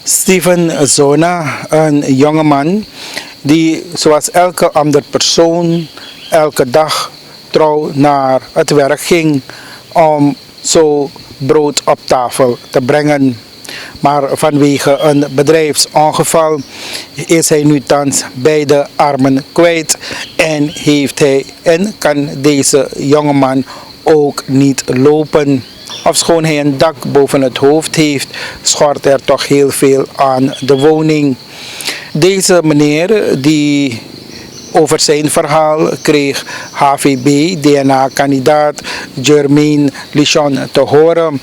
Steven Zona, een jongeman die zoals elke andere persoon elke dag trouw naar het werk ging om zo brood op tafel te brengen. Maar vanwege een bedrijfsongeval is hij nu thans beide armen kwijt en kan deze jongeman ook niet lopen. Ofschoon hij een dak boven het hoofd heeft, schort er toch heel veel aan de woning. Deze meneer die over zijn verhaal kreeg HVB DNA-kandidaat Jermaine Lichon te horen.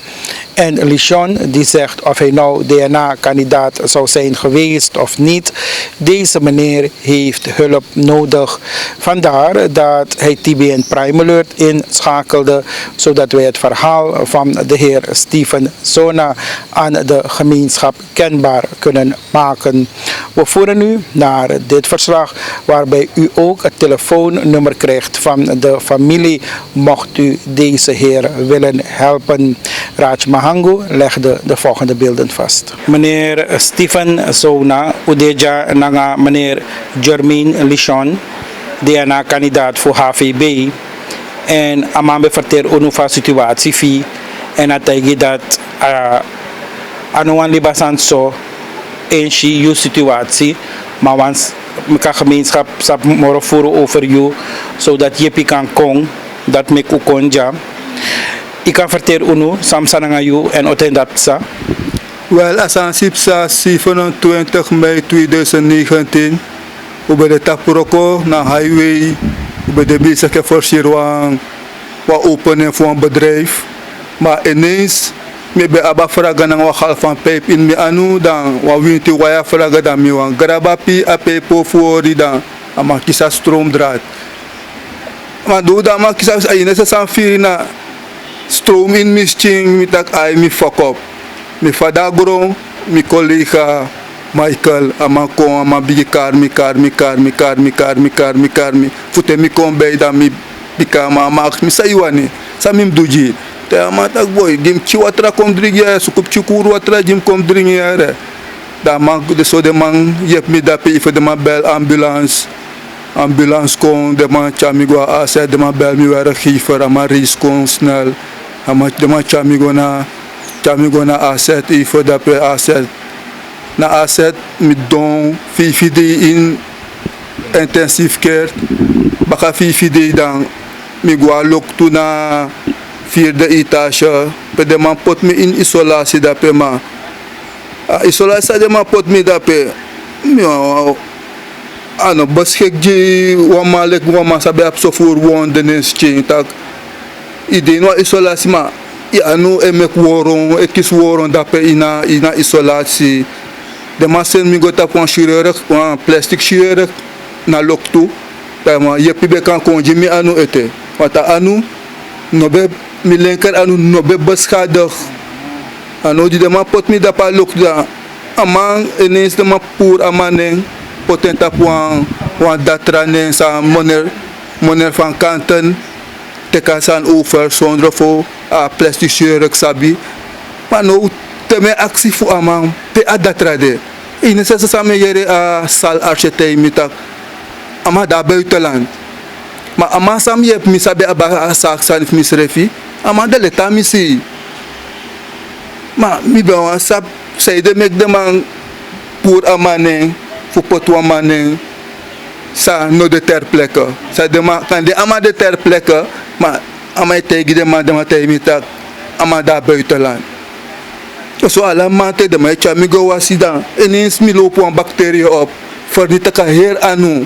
En Lichon die zegt of hij nou DNA-kandidaat zou zijn geweest of niet. Deze meneer heeft hulp nodig. Vandaar dat hij TBN Prime Alert inschakelde, zodat wij het verhaal van de heer Steven Zona aan de gemeenschap kenbaar kunnen maken. We voeren nu naar dit verslag, waarbij u ook het telefoonnummer krijgt van de familie, mocht u deze heer willen helpen. Raj Mahangu legde de volgende beelden vast. Meneer Steven Zona, udeja nanga meneer Jermaine Lichon, DNA-kandidaat voor HVB. En amambe verter unufa situatie fi en ategi dat anuan libasan so en shi you situatie, maar wans meka gemeenschap sap moro voeren over you, zodat je kan kon dat mek u konja. Ik kan vertellen unu samsana you en otendat sa. Wel, als aan Sipsa 27 mei 2019, over de Tapuroko naar highway, over de bezige versierwang, wat openen voor een bedrijf. Maar ineens, me be aba vragen ng wakal van pijp in me anu dan, wat winti waya vragen dan me wan grabapi a pijpo voor dan, ama kisa stroomdraad. Maar doe dat maar kisa ayine sa sanfiri na stroom in misting mi tak ay mi fuck up. Mi fadagro, mi collega Michael, ama kon ama bigi karmi. Fute mi kon bij dan mi bika ma maak mi sayuani. Sa mi mduji. Te ama tak boy, dim chiwatra kom dringi sukup chukuru watra dim kom dringi re. Da man de so de man yep mi dape if de man bel ambulance kon de man chamigo ase de man bel mi wera gifer ama ris kon snel. Ama de man chamigo na asset if dape asset. Na asset mi don fifide in intensive care. Baka fifide dan mi gwa lok tu na vierde etage, pe de man pot me in isolatie dape ma. Isolatie de man pot me dape. Ano beschik ji wama lek wama sabe absofoor won de nesting tak. Ide no isolatie ma. Ja no emek woron, ekis woron dape ina isolatie. De man sen mi gota pon chirurg, pon plastic chirurg na lok tu. Da ma yepi be kan konji mi anu ete. Wata anu no be mi linker anu no be beschadig. Anu die de man pot mi da pa lok da. Amang ineens de man poer amaneng potenta puang wan datra nen sa moner van kanten teka san over zonder voor plastic chirurg sabi. Maar no teme actie voor amang pe adatra de. Ine sa samen jere sal architect mitak ama da buitenland. Maar ama sam yep mi sabe aba sak san misrefi ama de leta mi si. Maar mi be wan sap say de mek de man pour amane fu potwa manen sa no de ter plekke. Sa de man kan de ama de ter plekke, maar ama tegi de man de ma tay mi tak ama da buitenland. So ala mate de ma chamigo wasida ineens mi loop wan bacterie op voor die taka heer anu.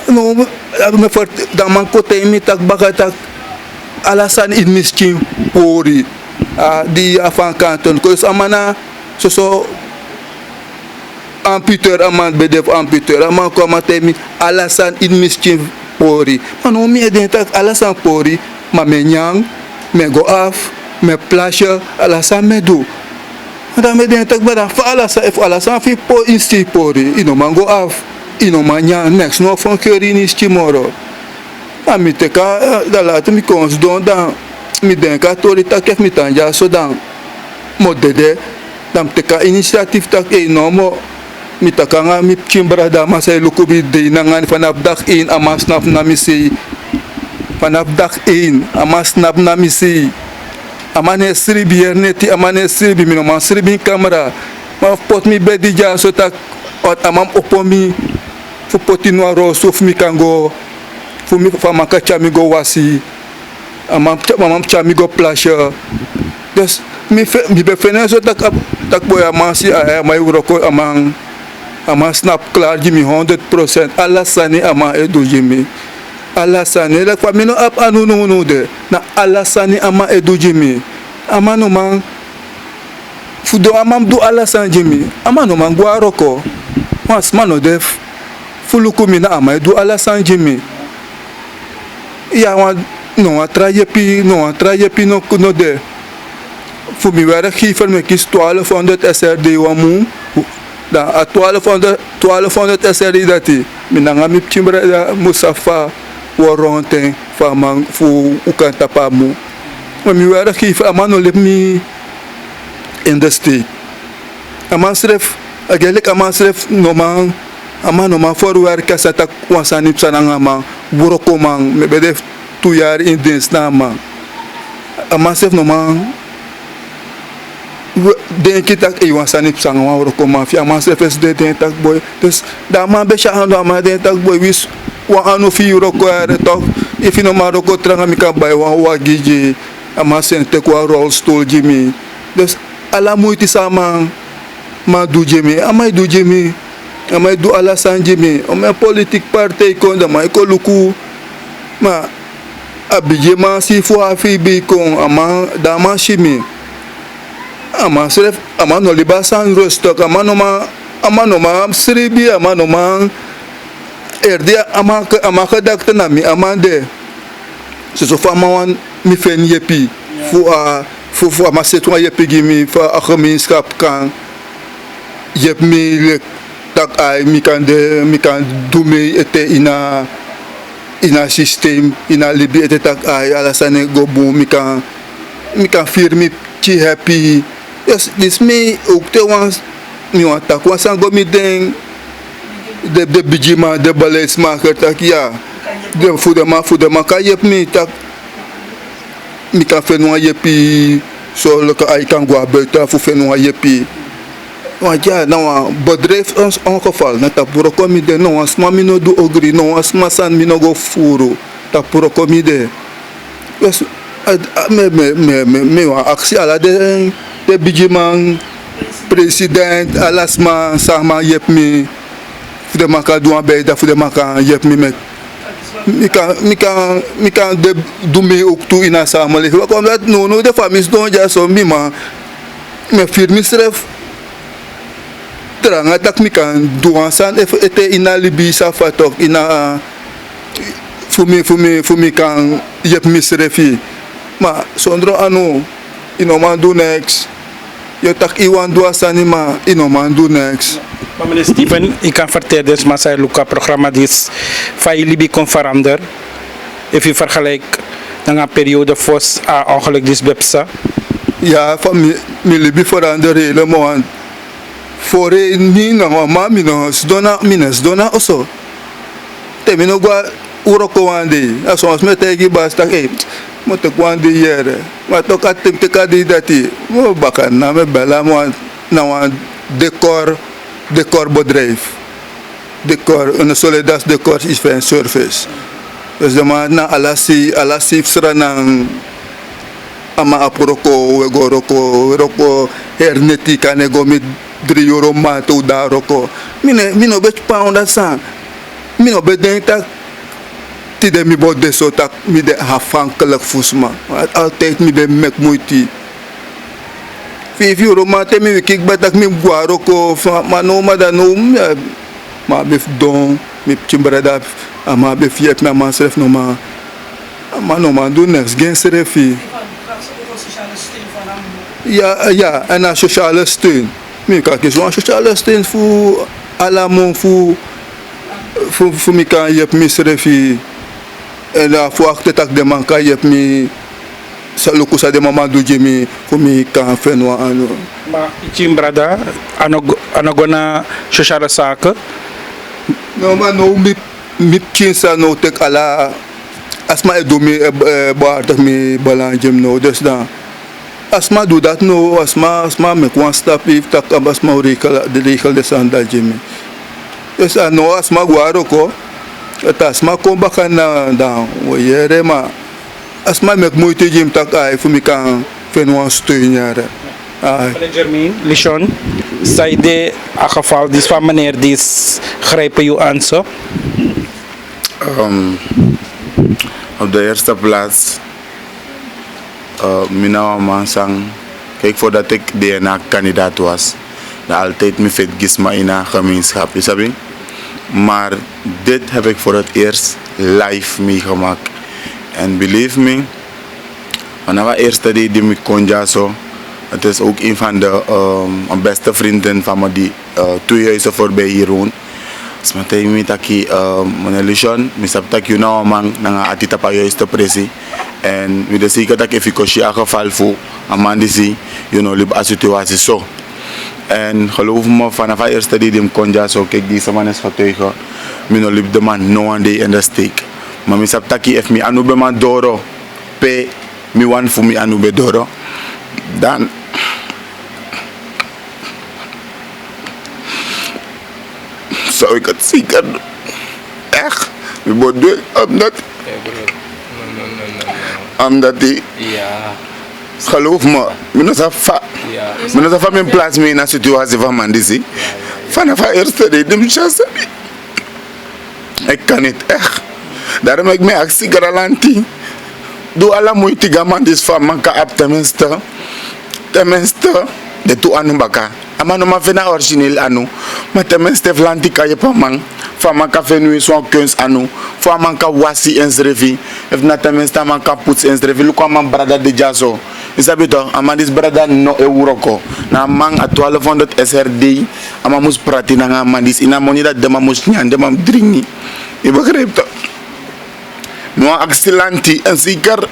No, me for dan man kote mi tak bagatak alasan in miskin pori di afan kanton ko amana so amputeur aman bedef amputeur aman ko amate mi alasan in miskin pori mano mi eden tak alasan pori ma me nyang me go af me plasje alasan me do dan me den tak bada fa alasan fi po insti pori ino mango af ino manya next no van keurin is tomorrow. Maar mi teka da laat mi kons don dan mi denka tori tak mi tanja so dan modede dam teka inisiatif tak nomo mi takanga mi chimbra da masay lukubi de nangan fanap dak in amas nap na misi fanap dak in amas nap na misi amane sri bierneti amane sri bi minoma sri bi kamera ma pot mi bedi ja so tak ot amam opomi fu potino roso fu mi kango fu mi fa maka chamigo wasi amam chamigo plasha des mi be fene so tak boy amasi a mai uroko amang snap clar jimi 100% alasani ama edu jimi alasani la famino ap anu no de na alasani ama edu jimi amano man fudo amam du alasani jimi amano man guaroko mas mano def fuluku mina ama edu alasani jimi ya wa no atraye pi no kuno de fu mi wera gifer me kis 1200 SRD wa mu da a 1200 SRD dati minanga mi chimbra da musafa woronte famang fu ukanta pamu mi wera gifer amano lep mi in the state amasref agelek amasref no man amano ma for wer kasata wasani psananga ma burokomang me bedef 2 jaar in dienst na man amasref no man denk ik dat ik was aan het zeggen maar ook maar via maar zelfs de denk dat boy dus daar maar beetje aan dat maar denk dat boy wis wa anu fi roko er toch if no maar roko tranga mi kan bij wa gigi ama sente kwa roll stool jimi dus ala moeite sama ma du jimi ama du jimi ama du ala san jimi ama politique party kon da ma ko luku ma abije ma si fo afi bi kon ama da ma shimi ama self ama no libasan rostok ama no ma sribi ama no ma erdia ama ka dakta na mi amande so fama wan mi fen yepi fu ama setwa yepi gimi fa akhminskap kan yep mi le tak ai mi kan dume ete ina system ina libi ete tak ai alasane gobu mi kan firmi ki happy. Yes, this me ook te wans mi wan tak wan san go mi den de bijima de bales maker tak ya de fude ma ka yep mi tak mi kan fen wan yepi so le ka ai kan go abuita fu fen wan yepi wan ja na wan bedrijf ons ongeval na tak puro komide no wan sma mi no do ogri no wan sma san mi no go furo tak puro komide yes me wan aksi ala de bijiman president alasma sama yep mi fude maka do abeda fude maka yep mi met mi kan de dumi oktu ina sama le ko dat no de famis don ja so mi ma me firmi sref tranga tak mi kan do ansan ete ina libi sa fatok ina fumi kan yep mi srefi ma sondro anu inoman do next je tak iwan doa sanima inoman do next. Maar meneer Steven, ik kan vertellen dat Masai Luka programma is van jullie kon veranderen. If je vergelijkt met een periode voor ongeluk dus bepsa. Ja, van mi libi veranderen helemaal. Voor mi na ma minus dona also. Te mi no gua uroko wande. Aso me tegi basta mo te kwande yere ma to ka te ka di dati mo bakan na me bela mo na wan decor bedrijf decor een soledas decor is van surface dus de man na alasi sra nang ama apuroko roko herneti kanego mi 3 euro ma to da roko mino bet pound san mino bet denk de mi bode so tak mi de afhankelijk fusma altijd mi de mek moeite 5 euro ma te mi kik batak mi guaro ko ma no ma da no ma bef don mi chimbrada ama bef yep na ma sref no ma no ma do next gen srefi ja en a sociale steun mi ka ke so sociale steun fu alamon fu mi kan yep mi srefi en voor achter tak de man kan je sa luku sa de mama do Jimmy fumi kan fenwa ano. Ma ichim brada ano gona shoshara saka. No man no mi kinsa no tek ala asma e do mi bar tak mi balanjem no des da. Asma do that no asma me kwan stop if tak asma urikal de legal de sanda Jimmy. Yes no asma guaro ko. Asma ko baka na da yere ma asma mek moeite jim tak ay fumi kan fenwa steun jaren. Meneer Jermaine, Lishon, zijde a geval dis van meneer dis grijpen u aan zo? Op de eerste plaats, mijn man sang, kijk voordat ik DNA-kandidaat was, dat altijd me vet gisma in een gemeenschap, je sabi? Maar dit heb ik voor het eerst live meegemaakt. En believe me, vanaf de eerste day die ik kon zo, het is ook een van de beste vrienden van me die 2 huizen voorbij hier woont. Dus ik zei dat meneer Lishon, ik heb dat je nou man naar atita pa juiste presi. En we de zeker dat ik even geval voor een man die zie, je nou liep als situatie zo. En geloof me, vanaf de eerste day die ik kon zo, kijk deze man is getuige, ik nou liep de man no one day in de steek. Maar ik heb dat ik me anube man doro, pe mi wan voor me anube doro. Dan zou ik het zeker echt moet doen omdat die geloof me ik van mijn plaats mee in een situatie van man die zie vanaf de eerste day die chance ik kan niet echt daarom ik me echt zeker alanti doe alle moeite gaman die van man kan op tenminste de tu anu baka ama no ma fena origineel anu ma tenminste vlanti ka je pamang fa man ka fenu so kunst anu fa man ka wasi insrevi if na tenminste man ka put insrevi lu ko man brada de jaso isabito ama dis brada no euroko na man a 1200 SRD ama mus prati na man dis ina monida de ma mus nyande ma dringi e bagrepto no accilanti en zeker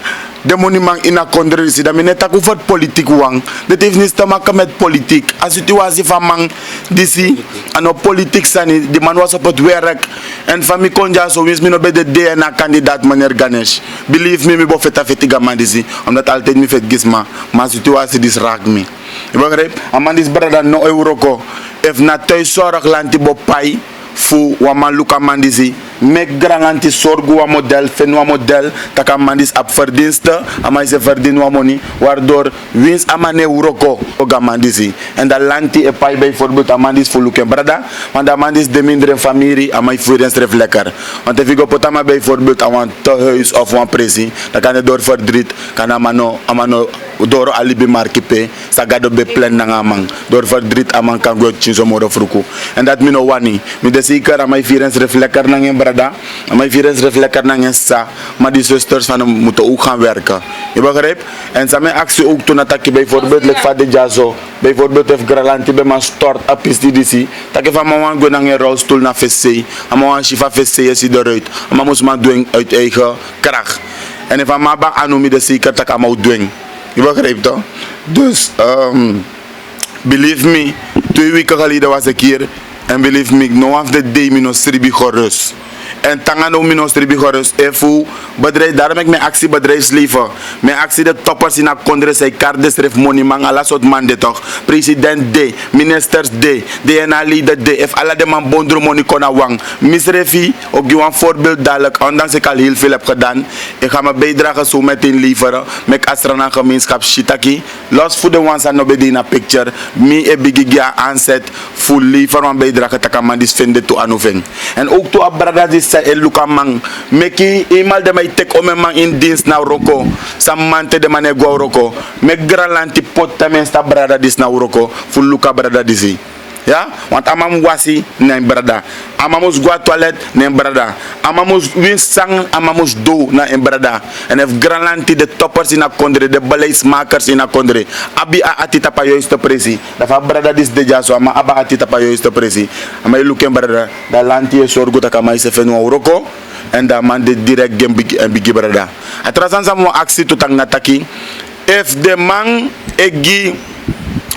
de monument in a condresi dat men net ook voor politiek wang dat heeft niets te maken met politiek a situatie van man disi en op politiek sani die man was op het werk en van mi konja zo wins mi no bij de DNA kandidaat meneer Ganesh believe me mi bo feta fetiga man disi omdat altijd mi fet gisma maar situatie dis raak mi je begrijpt a man dis brada no euroko if na thuiszorg lanti bo pai fu waman luka mandisi mek granganti sorgu wa model fen wa model taka mandis ap verdienste ama se verdien wa moni waardoor wins amane uroko oga mandisi en da lanti e pai bijvoorbeeld amandis fu luken brada want amandis de mindere familie ama furens ref lekker want if go potama bijvoorbeeld aan te huis of wan presi dan kan het door verdriet kan amano door alibi markipe sagado be plan na amang door verdriet amang kan go chinzo moro fruku en dat mino wani mi de zeker aan mijn virens reflecter naar een brada, aan mijn virens reflecter naar een sa, maar die zusters van hem moeten ook gaan werken. Je begrijpt? En ze mijn actie ook toen dat ik bijvoorbeeld like vader Jazo, bijvoorbeeld heeft Gralanti bij mijn stort op is die dat ik van mijn go naar een rolstoel naar VC, aan mijn chifa VC is hij eruit, aan mijn moest maar doen uit eigen kracht. En if I'm about anumi de zeker dat ik hem ook doen. Je begrijpt toch? Dus believe me, 2 weken geleden was ik hier. And believe me, no of the day me no stribi chorus. En tanga no me no stribi chorus. Efu, bedrijf, daarom ik mijn actie bedrijfsleven. Mijn actie de toppers in a kondre say kardes ref money man ala soort man de toch. President D, ministers D, DNA leader D. If alla de man bondro money kona wang. Misrefi, ook die een voorbeeld dadelijk. Ondanks ik al heel veel heb gedaan. Ik ga mijn bijdrage zo meteen leveren. Met Astrana gemeenschap Shitaki. Los voor de ones aan nobody in a picture. Me e bigigia aanzet. Full leveren een bijdrage. Taka man dis vinden to anoving. En ook to abrada dis say luka man. Meki eenmaal de mij tek om een man in dienst na Roko. Sam man te de man e go Roko. Mek gralanti pot temen sta brada dis na Roko. Full luka brada disi. Ja, want amam wasi nem brada, amamos gua toilet nem brada, amamos winsang amamos do na em brada. En if Granlanti de toppers in a kondre, de beleidsmakers in a kondre, abi a atita pa juiste presi. Da fa brada dis de jaso ama aba atita pa juiste presi. Ama iluken brada, da lanti e sorgo ta kama se fenu Roko. en dan man de direct game bigi brada atrasan sa mo aksi tutang nataki if de man egi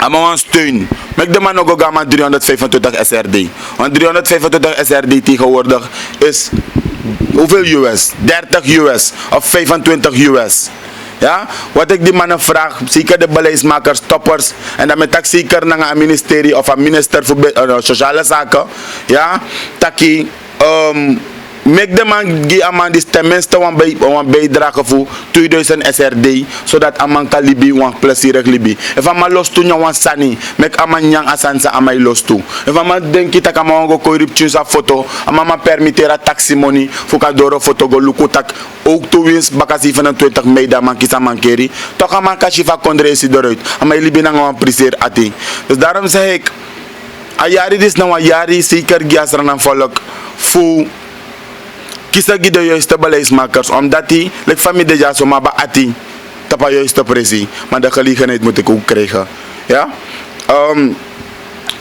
ama wan steun mek de man ook gama 325 SRD want 325 SRD tegenwoordig is hoeveel US 30 US of 25 US. Ja, wat ik die mannen vraag, zeker de beleidsmakers, toppers, en dan met zeker naar een ministerie of een minister voor sociale zaken, ja, taki, make de man die aman die tenminste een bijdrage voor 2000 SRD, zodat aman kan libi, wan plezierig libi. If aman los toe wan sani, make aman nyang asansa amai los toe. If aman denki tak aman go corruption sa foto, aman permittera taxi money, voor kadoro foto go luku tak, ook toe wins bakasi 27 mei da man kisa man keri, toch aman kashifa kondre isi doruit, amai libi na wan priseer ati. Dus daarom zeg ik, ayari dis na wan yari, zeker giasra na volk, voor kisa gi de juiste beleidsmakers, omdat die, like familie de jaso, maar ba ati, tapa juiste pressie, maar de gelegenheid moet ik ook krijgen. Ja?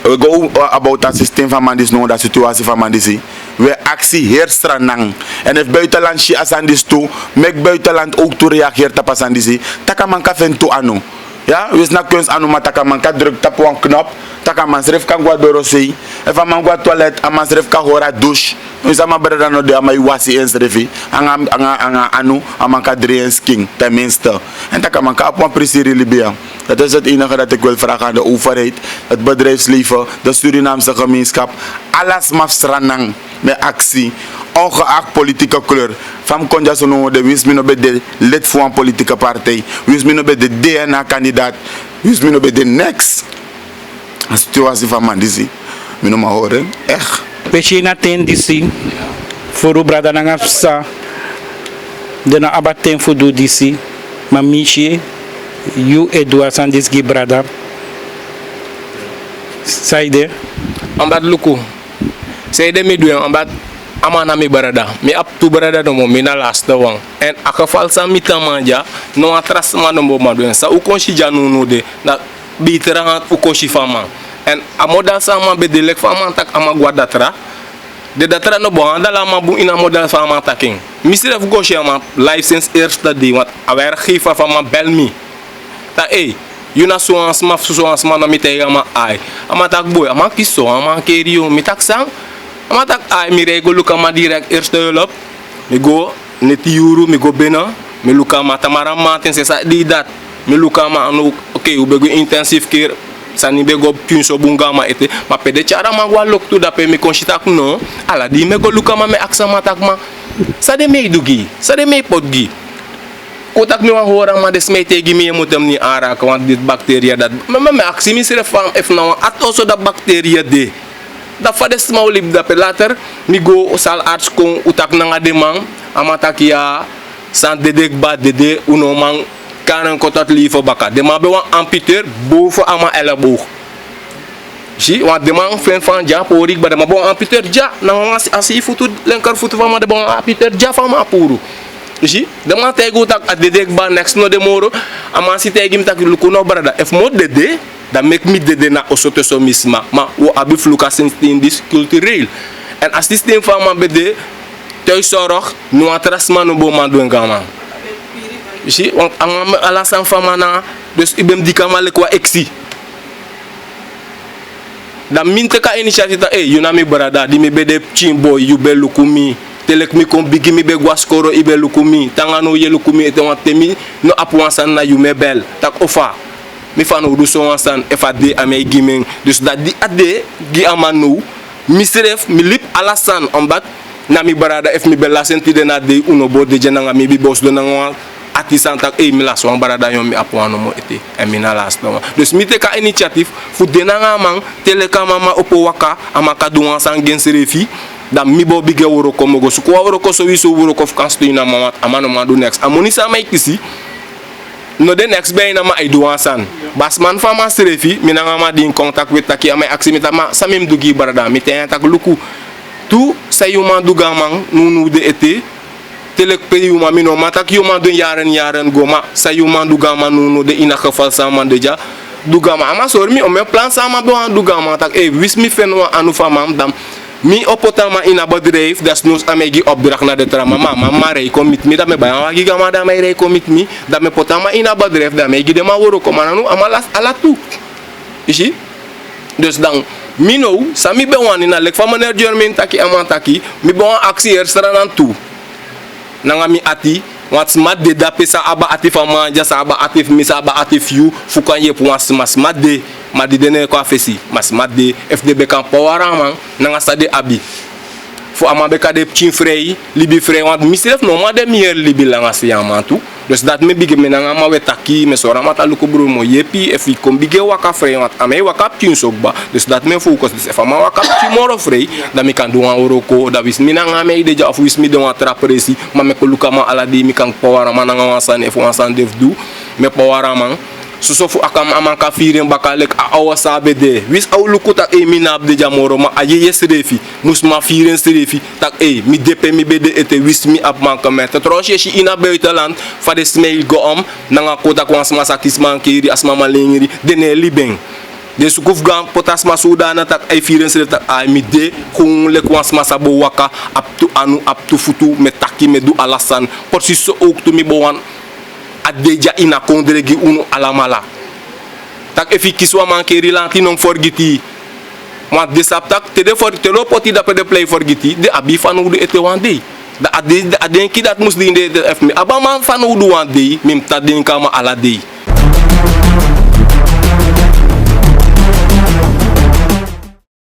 We go about dat systeem van mandis, no, dat situatie van mandisi. We actie heerstranang. En if buitenland shi asandis toe, mek buitenland ook toe reageert op asandisi, taka man ka fen toe anu. Ja, wees na kunst anu, maar taka man ka druk tap wan knop, taka man sref kan gwa dorosei, if a man gwa toilet, a man sref ka hora douche, wees a man breda no de a man wasi en srefi, anga anu, a man ka drehen sking, tenminste. En taka man ka op wan pressie Libya. Dat is het enige dat ik wil vragen aan de overheid, het bedrijfsleven, de Surinaamse gemeenschap. Alles mag stranang met actie, ongeacht politieke kleur. Van konja zo noemen de wins mino bij de lid voor een politieke partij, wins mino bij de DNA-kandidaat, wins mino bij de next. Een situatie van mandisi, mino maar horen, echt. Weet je na ten disi, voor u brada na ngafsa, de na abaten voor do disi, maar michi. You Edouard Sandis gi brada Saide ambat luku Saide mi duyan ambat amana mi brada mi ap tu brada no mo mi na last wang en akafal sa mi tamanja no atras man mo ma duyan sa u konshi janu no de na bitera u konshi fama en amoda sa ma be de lek fama tak amagwa datra de datra no bon andala ma bu ina modal fama taking misref goshi ama license eerste di wat awer gifa fama belmi ta yuna soans ma na mitay ama ay ama tak boy ama kiso ama kerio mi tak sang ama tak ay mi rego luka ma direct eerste hulp mi go neti yuru mi go bena mi luka ma tamara matin c'est ça di dat mi luka ma anu okay u bego intensive care sani bego punso bunga ma ete ma pede chara ma gwa lok tu dape mi konshita no ala di me go luka ma me aksa ma tak ma sa de me dugi sa de me podgi kotak mi wan horang ma des mete gi mi mutam ni ara kwant dit bacteria dat me aksi mi sire fam if na at also da bacteria de da fades ma olib da later mi go sal arts kon utak na nga demang amatak ya san dedek ba dede uno man kanan kotat li fo baka de ma be wan amputeur bo fo ama elabo si wan demang fen fan ja porik ba de ma bon amputeur ja na asi futu lenkar futu fama de bon amputeur ja fama puru isi dama tegu tak adedek ba next no de moro ama si tegi tak lukuno brada if mo dede da make me dede na osoto so misma ma wo abi fluka in this culturel en as this thing fama bede toy sorok no atrasman no bo man do ngama isi on ala san fama na dus ibem dikama le kwa exi da minte ka initiative yunami brada di me bede chimboy you be lukumi telek mi kon bigi mi be guaskoro ibe lukumi tangano ye lukumi ete temi no apuansan na yume bel tak ofa mi fano ruso wansan efa de ame gimeng dus da di ade gi amanu misref mi lip alasan ombat na mi barada ef mi bella senti de na de uno bo de jenanga mi bi boss do na atisan tak mi la so barada yom mi apuano mo ete emina last no dus mi te ka initiative fu de na mang telekama ma opo waka amaka do wansan gen serefi da mi bo bige woro ko mogo su ko woro ko so wiso woro ko kansto ina mama amano ma do next amoni sa mai kisi no de next be ina ma ay do wansan basman fama serefi mi na ma di in contact with taki amay aksimita ma samim dugi barada mi ten tak luku tu sayuma duga mang nunu de ete telek pe yuma mi no matak yuma do yaren goma sayuma duga man nunu de ina khafal sama deja duga ma ama sor mi o me plan sama do duga ma tak wis mi fen wa anu fama dam mi opotama ina bedrijf, dat is nos amegi opdracht naar de trama. Mama rei commit me, dat me bayan wagi gama dat me rei commit me, dat me potama ina bedrijf, dat me gide ma woro komana nu amalas alatu. Isi? Dus dan, mi nou, sami bewan ina lek van meneer Jermaine taki amantaki, mi bewan actie er stranan toe. Nanga mi ati, want smat de dape sa aba atif amanja, sa aba atif mi, sa aba atif you, fukan ye pou mas smat de, ma di dene kwa fesi, mas smat de, FDB kan powara man, nanga sa de abi. Fu ama beka de chin frey, libi frey, want misref no ma de mier libi langa si yaman tu. Dus dat me bige me nanga ma wetaki, me sora mata luko bro mo yepi, efi kom bige waka frey, want ame waka chin sokba. Dus dat me focus, dus efa ma waka chin moro frey, dat me kan doen an oroko, dat wis mi nanga me ideja of wis mi doen an trapresi, ma me ko luka ma aladi, mi kan powara man nanga wansan, efu wansan def do, me powara man. Sosofu akam amanka firen bakalek a awa sabe de wis aw luku tak mi nab de jamoro ma aye yesrefi musma firen strefi tak mi depe mi bede ete wis mi ap manka met troche shi ina buitenland fa de smail go om nanga kota kwans masakis mankeri asma malingiri dene libeng de sukuf gan potas masudana tak ay firen strefi tak ay mi de kun le kwans masabo waka up to anu up to futu metaki medu alasan por si so ok to mi bowan adeja ina kondregi uno alamala tak efi kiswa mankeri lanti non forgiti ma de saptak te de for te lo poti da de play forgiti de abi fanu de ete wande da ade ki dat mus de ef mi aba man fanu du wande mim ta den kama ala de